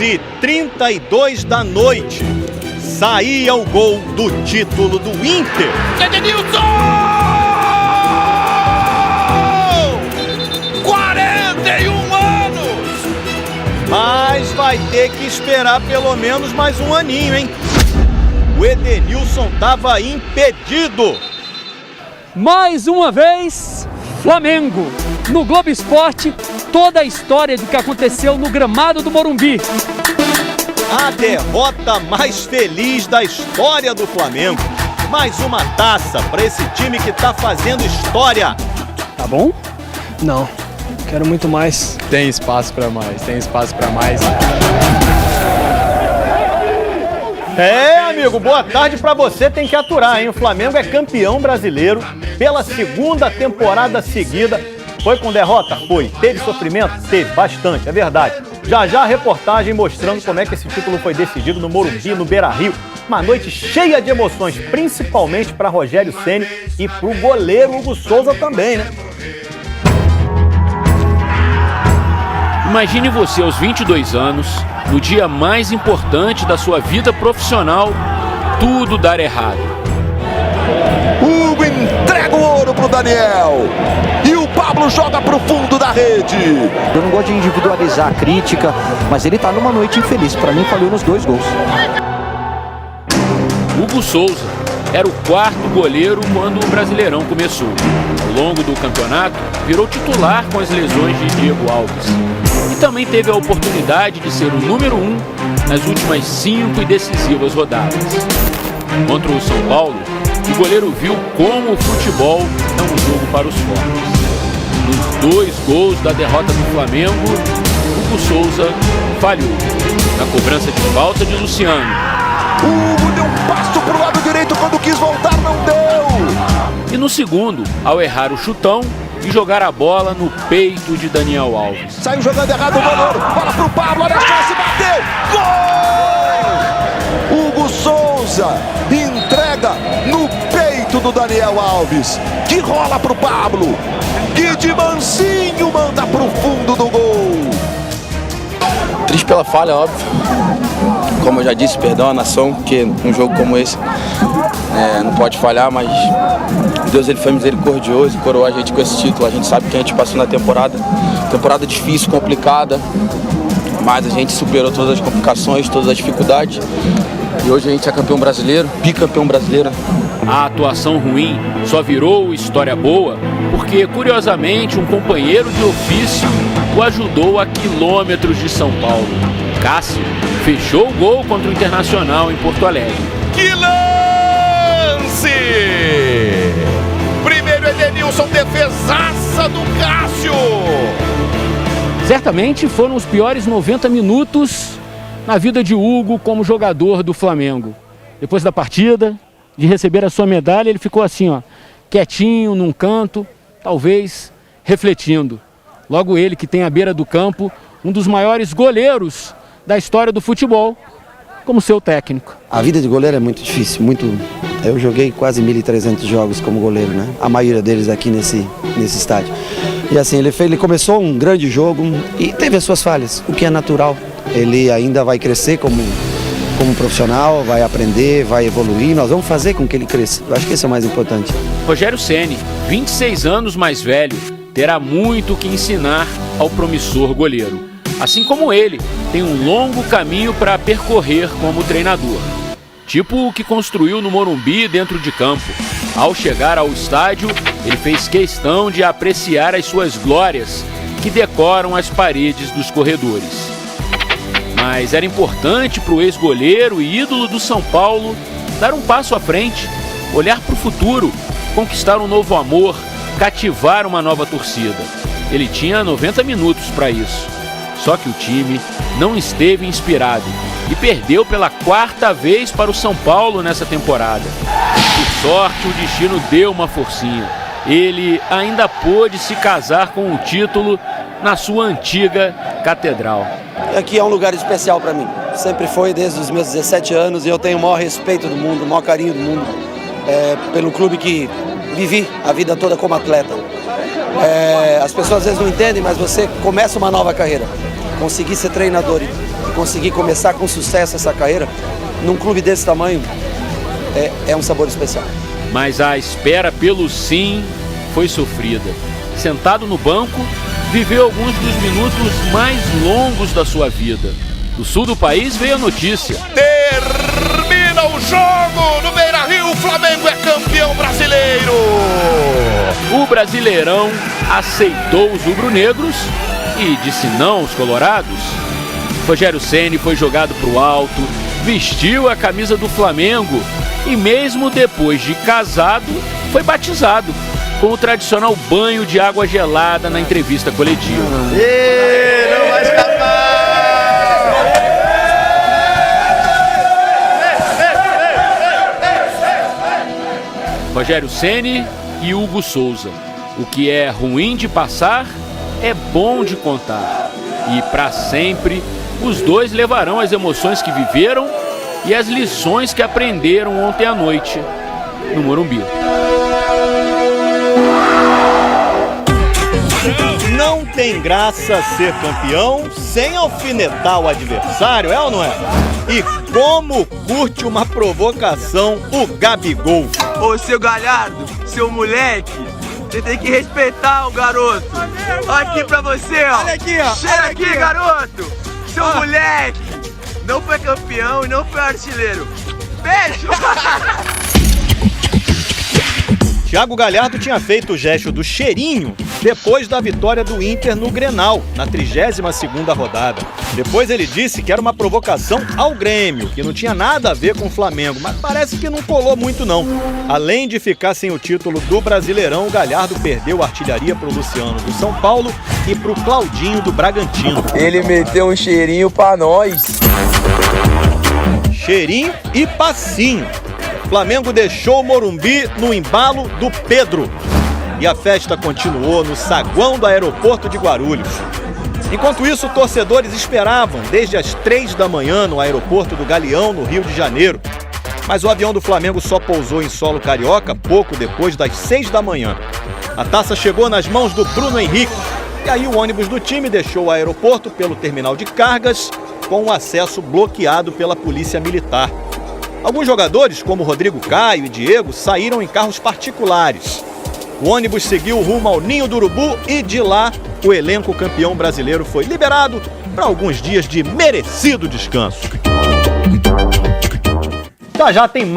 11h32 da noite, saía o gol do título do Inter. Edenilson! 41 anos! Mas vai ter que esperar pelo menos mais um aninho, hein? O Edenilson estava impedido. Mais uma vez, Flamengo. No Globo Esporte, toda a história do que aconteceu no gramado do Morumbi. A derrota mais feliz da história do Flamengo. Mais uma taça para esse time que tá fazendo história. Tá bom? Não, quero muito mais. Tem espaço para mais, tem espaço para mais. Amigo, boa tarde pra você, tem que aturar, hein? O Flamengo é campeão brasileiro pela segunda temporada seguida. Foi com derrota? Foi. Teve sofrimento? Teve, bastante, é verdade. Já a reportagem mostrando como é que esse título foi decidido no Morumbi, no Beira-Rio. Uma noite cheia de emoções, principalmente para Rogério Ceni e pro goleiro Hugo Souza também, né? Imagine você aos 22 anos, no dia mais importante da sua vida profissional, tudo dar errado. Hugo entrega o ouro pro Daniel. E o Pablo joga pro fundo da rede. Eu não gosto de individualizar a crítica, mas ele tá numa noite infeliz. Para mim, falhou nos 2 gols. Hugo Souza era o 4º goleiro quando o Brasileirão começou. Ao longo do campeonato, virou titular com as lesões de Diego Alves. E também teve a oportunidade de ser o número 1 nas últimas 5 e decisivas rodadas. Contra o São Paulo, o goleiro viu como o futebol é um jogo para os fortes. Nos 2 gols da derrota do Flamengo, Hugo Souza falhou. Na cobrança de falta de Luciano. Hugo deu um passo pro lado direito quando quis voltar, não deu. E no segundo, ao errar o chutão e jogar a bola no peito de Daniel Alves. Saiu jogando errado o goleiro. Bola pro Pablo, olha a chance, bateu. Gol! Hugo Souza entrega no peito do Daniel Alves, que rola pro Pablo, que de mansinho manda pro fundo do gol. Triste pela falha, óbvio. Como eu já disse, perdão à nação, porque um jogo como esse não pode falhar, mas Deus ele foi misericordioso e coroou a gente com esse título. A gente sabe que a gente passou na temporada difícil, complicada, mas a gente superou todas as complicações, todas as dificuldades. E hoje a gente é campeão brasileiro, bicampeão brasileiro. A atuação ruim só virou história boa porque, curiosamente, um companheiro de ofício o ajudou a quilômetros de São Paulo. Cássio fechou o gol contra o Internacional em Porto Alegre. Que lance! Primeiro Edenilson, defesaça do Cássio! Certamente foram os piores 90 minutos na vida de Hugo como jogador do Flamengo. Depois da partida, de receber a sua medalha, ele ficou assim, ó, quietinho num canto, talvez refletindo. Logo ele, que tem à beira do campo um dos maiores goleiros da história do futebol, como seu técnico. A vida de goleiro é muito difícil, Eu joguei quase 1.300 jogos como goleiro, né? A maioria deles aqui nesse estádio. E assim, ele começou um grande jogo e teve as suas falhas, o que é natural. Ele ainda vai crescer como profissional, vai aprender, vai evoluir. Nós vamos fazer com que ele cresça. Eu acho que esse é o mais importante. Rogério Ceni, 26 anos mais velho, terá muito que ensinar ao promissor goleiro. Assim como ele, tem um longo caminho para percorrer como treinador. Tipo o que construiu no Morumbi dentro de campo. Ao chegar ao estádio, ele fez questão de apreciar as suas glórias que decoram as paredes dos corredores. Mas era importante para o ex-goleiro e ídolo do São Paulo dar um passo à frente, olhar para o futuro, conquistar um novo amor, cativar uma nova torcida. Ele tinha 90 minutos para isso. Só que o time não esteve inspirado e perdeu pela 4ª vez para o São Paulo nessa temporada. Por sorte, o destino deu uma forcinha. Ele ainda pôde se casar com o título na sua antiga catedral. Aqui é um lugar especial para mim. Sempre foi desde os meus 17 anos e eu tenho o maior respeito do mundo, o maior carinho do mundo pelo clube que vivi a vida toda como atleta. As pessoas às vezes não entendem, mas você começa uma nova carreira. Conseguir ser treinador conseguir começar com sucesso essa carreira num clube desse tamanho é um sabor especial. Mas a espera pelo sim foi sofrida. Sentado no banco, viveu alguns dos minutos mais longos da sua vida. Do sul do país veio a notícia. Termina o jogo no Beira-Rio, o Flamengo é campeão brasileiro. O Brasileirão aceitou os rubro-negros e disse não aos colorados. Rogério Ceni foi jogado para o alto, vestiu a camisa do Flamengo e mesmo depois de casado, foi batizado com o tradicional banho de água gelada na entrevista coletiva. Não vai escapar! Rogério Ceni e Hugo Souza. O que é ruim de passar é bom de contar. E para sempre, os dois levarão as emoções que viveram e as lições que aprenderam ontem à noite no Morumbi. Não tem graça ser campeão sem alfinetar o adversário, é ou não é? E como curte uma provocação o Gabigol. Ô, seu Galhardo, seu moleque, você tem que respeitar o garoto. Olha aqui pra você, ó. Olha aqui, ó. Cheira aqui, garoto. Seu moleque não foi campeão e não foi artilheiro. Beijo! Thiago Galhardo tinha feito o gesto do cheirinho depois da vitória do Inter no Grenal, na 32ª rodada. Depois ele disse que era uma provocação ao Grêmio, que não tinha nada a ver com o Flamengo, mas parece que não colou muito não. Além de ficar sem o título do Brasileirão, o Galhardo perdeu a artilharia pro Luciano do São Paulo e pro Claudinho do Bragantino. Ele meteu um cheirinho pra nós. Cheirinho e passinho. Flamengo deixou o Morumbi no embalo do Pedro. E a festa continuou no saguão do aeroporto de Guarulhos. Enquanto isso, torcedores esperavam desde as 3 da manhã no aeroporto do Galeão, no Rio de Janeiro. Mas o avião do Flamengo só pousou em solo carioca pouco depois das 6 da manhã. A taça chegou nas mãos do Bruno Henrique. E aí o ônibus do time deixou o aeroporto pelo terminal de cargas, com o acesso bloqueado pela polícia militar. Alguns jogadores, como Rodrigo Caio e Diego, saíram em carros particulares. O ônibus seguiu rumo ao Ninho do Urubu e de lá o elenco campeão brasileiro foi liberado para alguns dias de merecido descanso. Já tem mais.